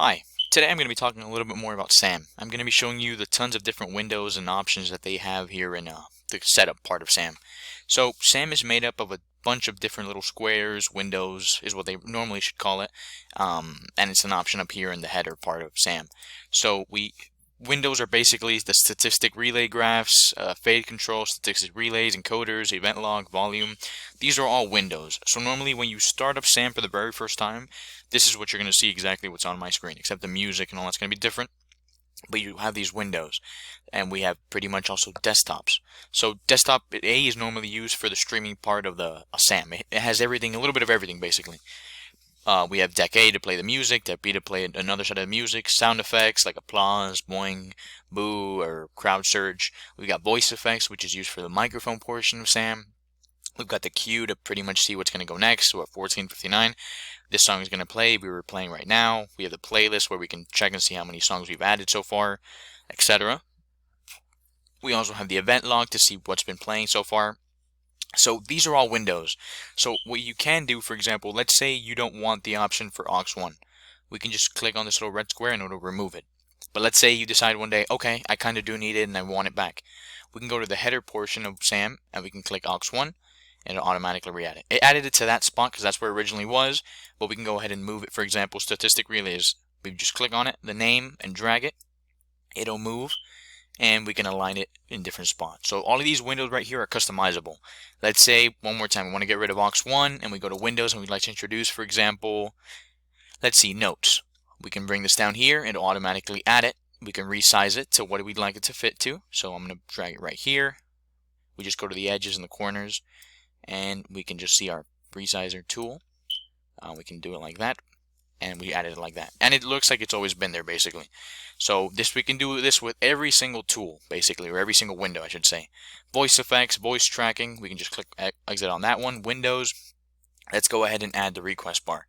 Hi, today I'm going to be talking a little bit more about SAM. I'm going to be showing you the tons of different windows and options that they have here in the setup part of SAM. So SAM is made up of a bunch of different little squares, windows is what they normally should call it, and it's an option up here in the header part of SAM. So windows are basically the statistic relay graphs, fade control, statistic relays, encoders, event log, volume. These are all windows. So normally when you start up SAM for the very first time, this is what you're going to see exactly what's on my screen, except the music and all that's going to be different. But you have these windows, and we have pretty much also desktops. So desktop A is normally used for the streaming part of the SAM. It has everything, a little bit of everything basically. We have deck A to play the music, deck B to play another set of music, sound effects like applause, boing, boo, or crowd surge. We've got voice effects, which is used for the microphone portion of SAM. We've got the queue to pretty much see what's going to go next. So at 14:59, this song is going to play. We were playing right now. We have the playlist where we can check and see how many songs we've added so far, etc. We also have the event log to see what's been playing so far. So these are all windows. So what you can do, for example, let's say you don't want the option for aux1. We can just click on this little red square and it'll remove it. But let's say you decide one day, okay, I kind of do need it and I want it back. We can go to the header portion of SAM and we can click aux1 and it'll automatically re-add it. It added it to that spot because that's where it originally was, but we can go ahead and move it. For example, statistic relays. We just click on it, the name, and drag it. It'll move, and we can align it in different spots. So all of these windows right here are customizable. Let's say, one more time, we want to get rid of aux1, and we go to Windows, and we'd like to introduce, for example, let's see, notes. We can bring this down here, and it'll automatically add it. We can resize it to what we'd like it to fit to. So I'm going to drag it right here. We just go to the edges and the corners, and we can just see our resizer tool. We can do it like that, and we added it like that, and it looks like it's always been there basically. So we can do this with every single tool basically, or every single window I should say. Voice effects, voice tracking, we can just click exit on that one. Windows, let's go ahead and add the request bar.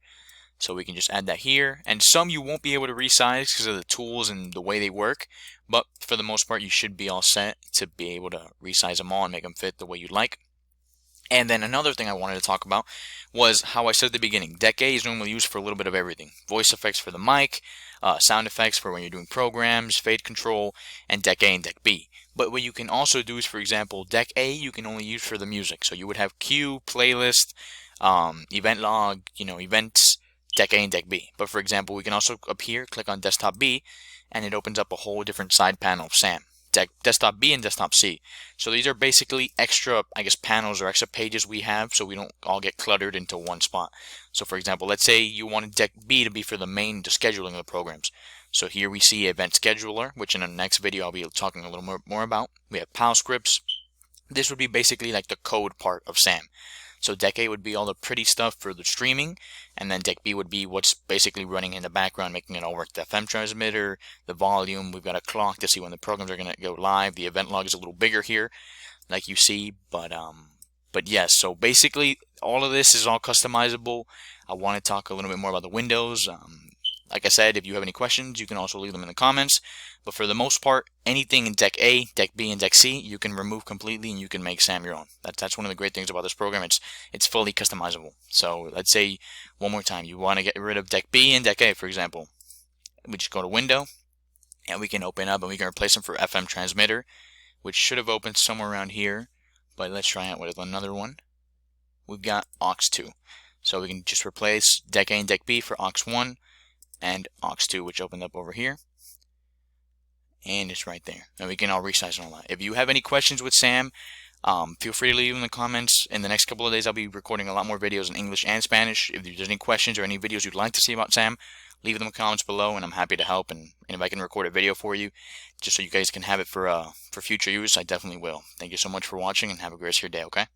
So we can just add that here, and some you won't be able to resize because of the tools and the way they work, but for the most part you should be all set to be able to resize them all and make them fit the way you'd like. And then another thing I wanted to talk about was how I said at the beginning, deck A is normally used for a little bit of everything. Voice effects for the mic, sound effects for when you're doing programs, fade control, and deck A and deck B. But what you can also do is, for example, deck A you can only use for the music. So you would have queue, playlist, event log, events, deck A and deck B. But for example, we can also up here click on desktop B, and it opens up a whole different side panel of SAM. Desktop B and desktop C. So these are basically extra, panels or extra pages we have so we don't all get cluttered into one spot. So for example, let's say you wanted deck B to be for the scheduling of the programs. So here we see event scheduler, which in the next video I'll be talking a little more about. We have PAL scripts. This would be basically like the code part of SAM. So deck A would be all the pretty stuff for the streaming, and then deck B would be what's basically running in the background, making it all work. The FM transmitter, the volume, we've got a clock to see when the programs are going to go live. The event log is a little bigger here, like you see, but yes, so basically all of this is all customizable. I want to talk a little bit more about the windows. Like I said, if you have any questions, you can also leave them in the comments. But for the most part, anything in deck A, deck B, and deck C, you can remove completely and you can make SAM your own. That's one of the great things about this program. It's fully customizable. So let's say, one more time, you want to get rid of deck B and deck A, for example. We just go to Window, and we can open up, and we can replace them for FM transmitter, which should have opened somewhere around here. But let's try it with another one. We've got aux2. So we can just replace deck A and deck B for aux1. And aux2, which opened up over here, and it's right there, and we can all resize and all that. If you have any questions with SAM, feel free to leave them in the comments. In the next couple of days I'll be recording a lot more videos in English and Spanish. If there's any questions or any videos you'd like to see about SAM, leave them in the comments below, and I'm happy to help. And if I can record a video for you just so you guys can have it for future use, I definitely will. Thank you so much for watching, and have a great rest of your day, okay?